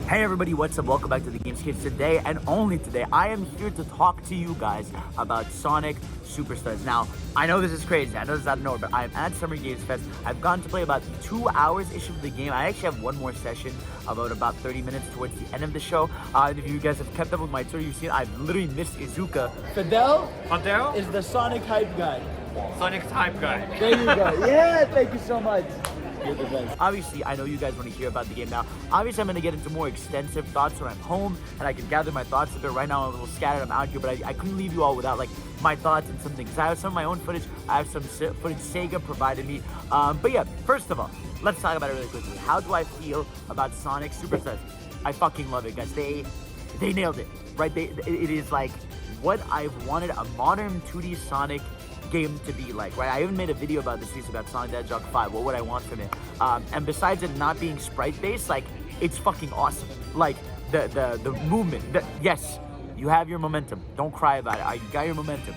Hey everybody, what's up? Welcome back to the Games Kids. Today and only today, I am here to talk to you guys about Sonic Superstars. Now, I know this is crazy, I know this is out of nowhere, but I'm at Summer Games Fest. I've gotten to play about 2 hours-ish of the game. I actually have one more session about 30 minutes towards the end of the show. And if you guys have kept up with my tour, you've seen I've literally missed Izuka. Fidel is the Sonic hype guy. Sonic's hype guy. There you go. Yeah, thank you so much. You're the best. Obviously, I know you guys want to hear about the game now. Obviously, I'm going to get into more extensive thoughts when I'm home and I can gather my thoughts a bit. Right now, I'm a little scattered. I'm out here, but I couldn't leave you all without like my thoughts and some things. I have some of my own footage. I have some footage SEGA provided me. But yeah, first of all, let's talk about it really quickly. How do I feel about Sonic Superstars? I fucking love it, guys. They nailed it, right? It is like what I've wanted a modern 2D Sonic game to be like, right? I even made a video about this piece about Sonic the Hedgehog 5, what would I want from it? And besides it not being sprite-based, like, it's fucking awesome. Like, the movement, yes, you have your momentum. Don't cry about it. You got your momentum.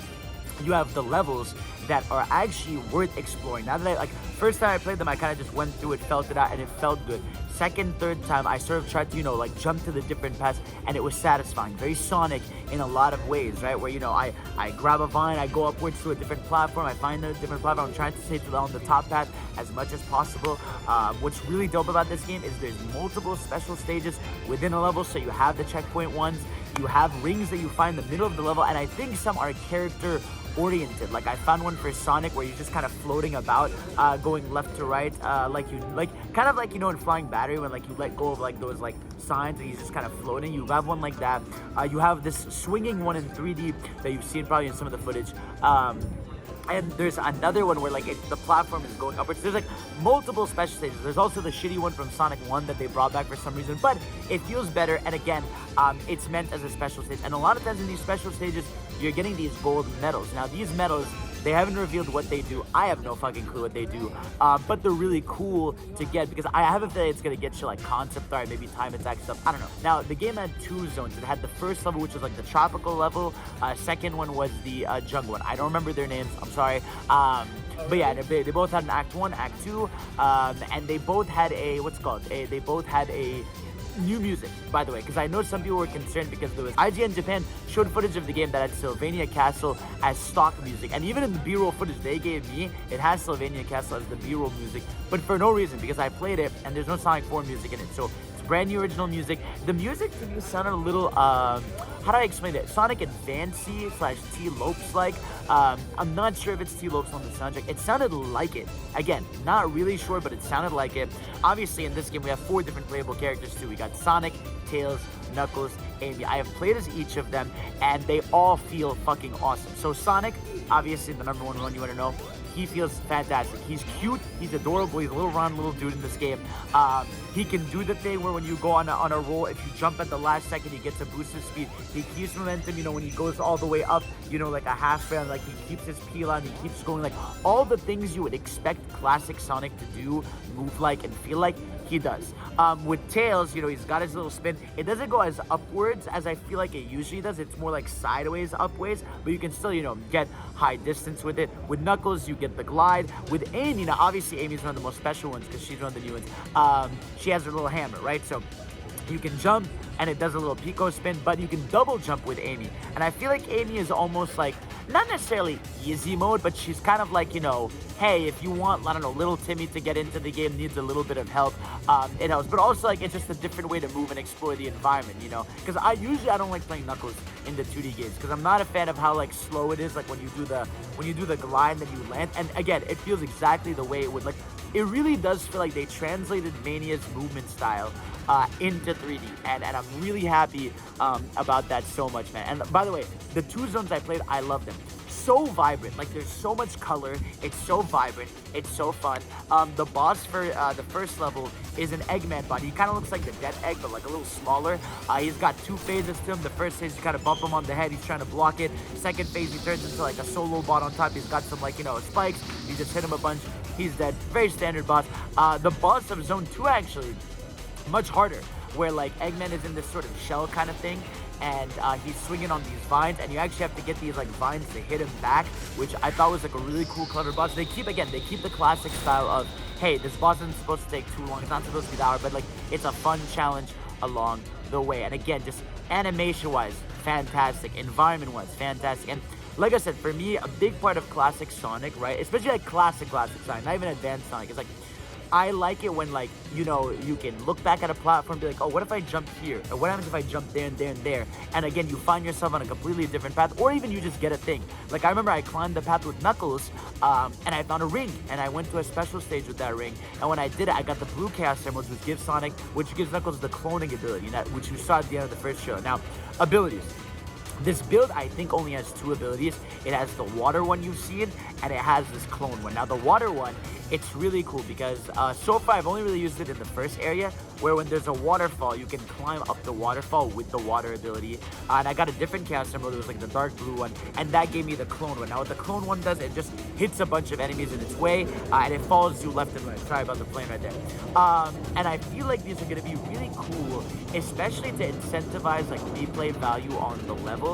You have the levels that are actually worth exploring. Now that first time I played them, I kind of just went through it, felt it out, and it felt good. Second, third time, I sort of tried to, like jump to the different paths, and it was satisfying. Very Sonic in a lot of ways, right? Where, I grab a vine, I go upwards to a different platform, I find a different platform, I'm trying to stay on the top path as much as possible. What's really dope about this game is there's multiple special stages within a level, so you have the checkpoint ones, you have rings that you find in the middle of the level, and I think some are character oriented. Like I found one for Sonic where you're just kind of floating about, going left to right, kind of like in Flying Battery when you let go of those signs and he's just kind of floating. You have one like that. You have this swinging one in 3D that you've seen probably in some of the footage. And there's another one where the platform is going upwards. There's multiple special stages. There's also the shitty one from Sonic 1 that they brought back for some reason, but it feels better. And again, it's meant as a special stage. And a lot of times in these special stages, you're getting these gold medals. Now these medals, they haven't revealed what they do. I have no fucking clue what they do, but they're really cool to get because I have a feeling it's gonna get you concept art, maybe time attack stuff. I don't know. Now the game had 2 zones. It had the first level, which was the tropical level. Second one was the jungle one. I don't remember their names. I'm sorry. But yeah, they both had an Act 1, Act 2, and they both had a they both had a new music, by the way, because I know some people were concerned because there was IGN Japan showed footage of the game that had Sylvania Castle as stock music, and even in the B-roll footage they gave me, it has Sylvania Castle as the B-roll music, but for no reason, because I played it and there's no Sonic 4 music in it. So it's brand new original music. The music to me sounded a little how do I explain it? Sonic Advance-y / T-Lopes like. I'm not sure if it's T-Lopes on the soundtrack. It sounded like it. Again, not really sure, but it sounded like it. Obviously, in this game, we have 4 different playable characters too. We got Sonic, Tails, Knuckles, Amy. I have played as each of them, and they all feel fucking awesome. So Sonic, obviously the number one you want to know, he feels fantastic. He's cute, he's adorable, he's a little round little dude in this game. He can do the thing where when you go on a roll, if you jump at the last second, he gets a boost of speed. He keeps momentum, when he goes all the way up, like a half round, he keeps his peel on, he keeps going, all the things you would expect classic Sonic to do, move like, and feel like, he does. With Tails, he's got his little spin. It doesn't go as upwards as I feel like it usually does. It's more sideways, upways, but you can still, get high distance with it. With Knuckles, you get the glide. With Amy, now obviously Amy's one of the most special ones because she's one of the new ones. She has her little hammer, right? So you can jump and it does a little pico spin, but you can double jump with Amy. And I feel like Amy is almost not necessarily easy mode, but she's kind of hey, if you want, I don't know, little Timmy to get into the game, needs a little bit of help, it helps. But also, it's just a different way to move and explore the environment, Because I don't like playing Knuckles in the 2D games, because I'm not a fan of how, slow it is, when you do the glide and then you land. And again, it feels exactly the way it would, it really does feel like they translated Mania's movement style into 3D, and I'm really happy about that so much, man. And by the way, the 2 zones I played, I love them. So vibrant, there's so much color, it's so vibrant, it's so fun. The boss for the first level is an Eggman body. He kind of looks like the Death Egg, but a little smaller. He's got 2 phases to him. The first phase, you kind of bump him on the head, he's trying to block it. Second phase, he turns into a solo bot on top. He's got some spikes, you just hit him a bunch, he's dead. Very standard boss. The boss of Zone 2 actually, much harder, where Eggman is in this sort of shell kind of thing, and he's swinging on these vines, and you actually have to get these vines to hit him back, which I thought was a really cool, clever boss. They keep the classic style of, hey, this boss isn't supposed to take too long, it's not supposed to be the hour, but it's a fun challenge along the way. And again, just animation-wise, fantastic. Environment-wise, fantastic. And like I said, for me, a big part of classic Sonic, right? Especially like classic Sonic, not even advanced Sonic. It's like, I like it when, like, you know, you can look back at a platform and be like, oh, what if I jump here? Or what happens if I jump there and there and there? And again, you find yourself on a completely different path, or even you just get a thing. Like, I remember I climbed the path with Knuckles, and I found a ring, and I went to a special stage with that ring. And when I did it, I got the blue Chaos Emeralds, which gives Knuckles the cloning ability, which you saw at the end of the first show. Now, abilities. This build, I think, only has 2 abilities. It has the water one you've seen, and it has this clone one. Now, the water one, it's really cool because so far I've only really used it in the first area, where when there's a waterfall, you can climb up the waterfall with the water ability. And I got a different Chaos Emerald. It was like the dark blue one, and that gave me the clone one. Now, what the clone one does, it just hits a bunch of enemies in its way, and it follows you left and right. Sorry about the plane right there. And I feel like these are going to be really cool, especially to incentivize like replay value on the levels.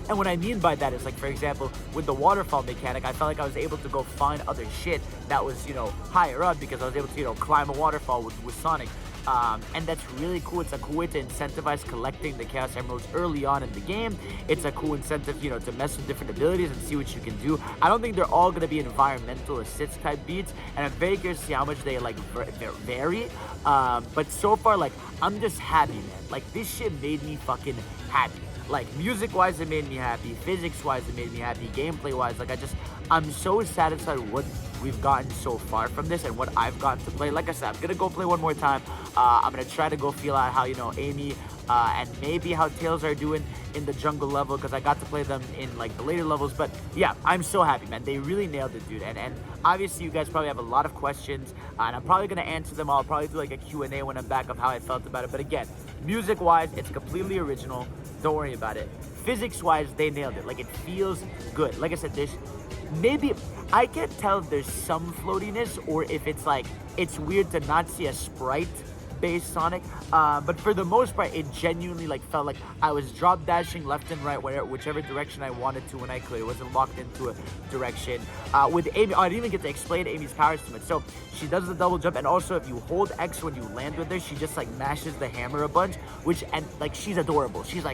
And what I mean by that is, like, for example, with the waterfall mechanic, I felt like I was able to go find other shit that was, you know, higher up because I was able to, you know, climb a waterfall with Sonic. And that's really cool. It's a cool way to incentivize collecting the Chaos Emeralds early on in the game. It's a cool incentive, you know, to mess with different abilities and see what you can do. I don't think they're all going to be environmental assist type beats, and I'm very curious to see how much they, like, vary. But so far, like, I'm just happy, man. Like, this shit made me fucking happy. Like, music-wise, it made me happy. Physics-wise, it made me happy. Gameplay-wise, like, I'm so satisfied with what we've gotten so far from this and what I've gotten to play. Like I said, I'm gonna go play one more time. I'm gonna try to go feel out how, you know, Amy and maybe how Tails are doing in the jungle level, because I got to play them in, like, the later levels. But yeah, I'm so happy, man. They really nailed it, dude. And obviously you guys probably have a lot of questions, and I'm probably gonna answer them all. I'll probably do like a Q&A when I'm back of how I felt about it. But again, music-wise, it's completely original. Don't worry about it. Physics-wise, they nailed it. Like, it feels good. Like I said, there's maybe, I can't tell if there's some floatiness or if it's like, it's weird to not see a sprite-based Sonic. But for the most part, it genuinely, like, felt like I was drop dashing left and right, whichever direction I wanted to when I could. It wasn't locked into a direction. With Amy, I didn't even get to explain Amy's powers too much. So she does the double jump, and also if you hold X when you land with her, she just, like, mashes the hammer a bunch, and like, she's adorable. She's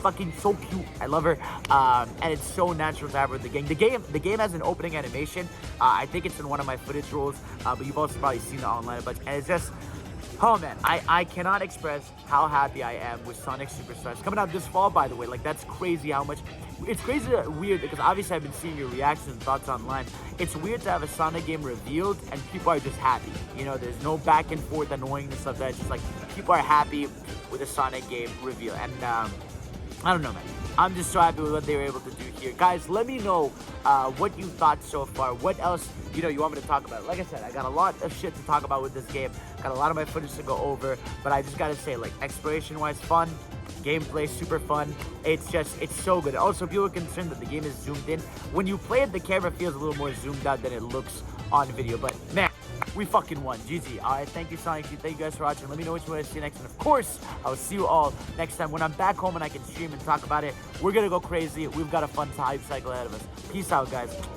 fucking so cute. I love her. And it's so natural to have her in the game. The game has an opening animation. I think it's in one of my footage rolls, but you've also probably seen it online a bunch. And it's just, oh man, I cannot express how happy I am with Sonic Superstars. Coming out this fall, by the way. Like, that's crazy how much. It's crazy weird because obviously I've been seeing your reactions and thoughts online. It's weird to have a Sonic game revealed and people are just happy. You know, there's no back and forth annoyingness of that. It's just like people are happy with a Sonic game reveal. And I don't know, man. I'm just so happy with what they were able to do here. Guys, let me know what you thought so far. What else, you know, you want me to talk about? Like I said, I got a lot of shit to talk about with this game. Got a lot of my footage to go over. But I just got to say, like, exploration-wise, fun. Gameplay, super fun. It's so good. Also, people are concerned that the game is zoomed in. When you play it, the camera feels a little more zoomed out than it looks on video. But, man, we fucking won. GG. All right, thank you, Sonic. Thank you guys for watching. Let me know what you want to see next. And, of course, I will see you all next time. When I'm back home and I can stream and talk about it, we're going to go crazy. We've got a fun hype cycle ahead of us. Peace out, guys.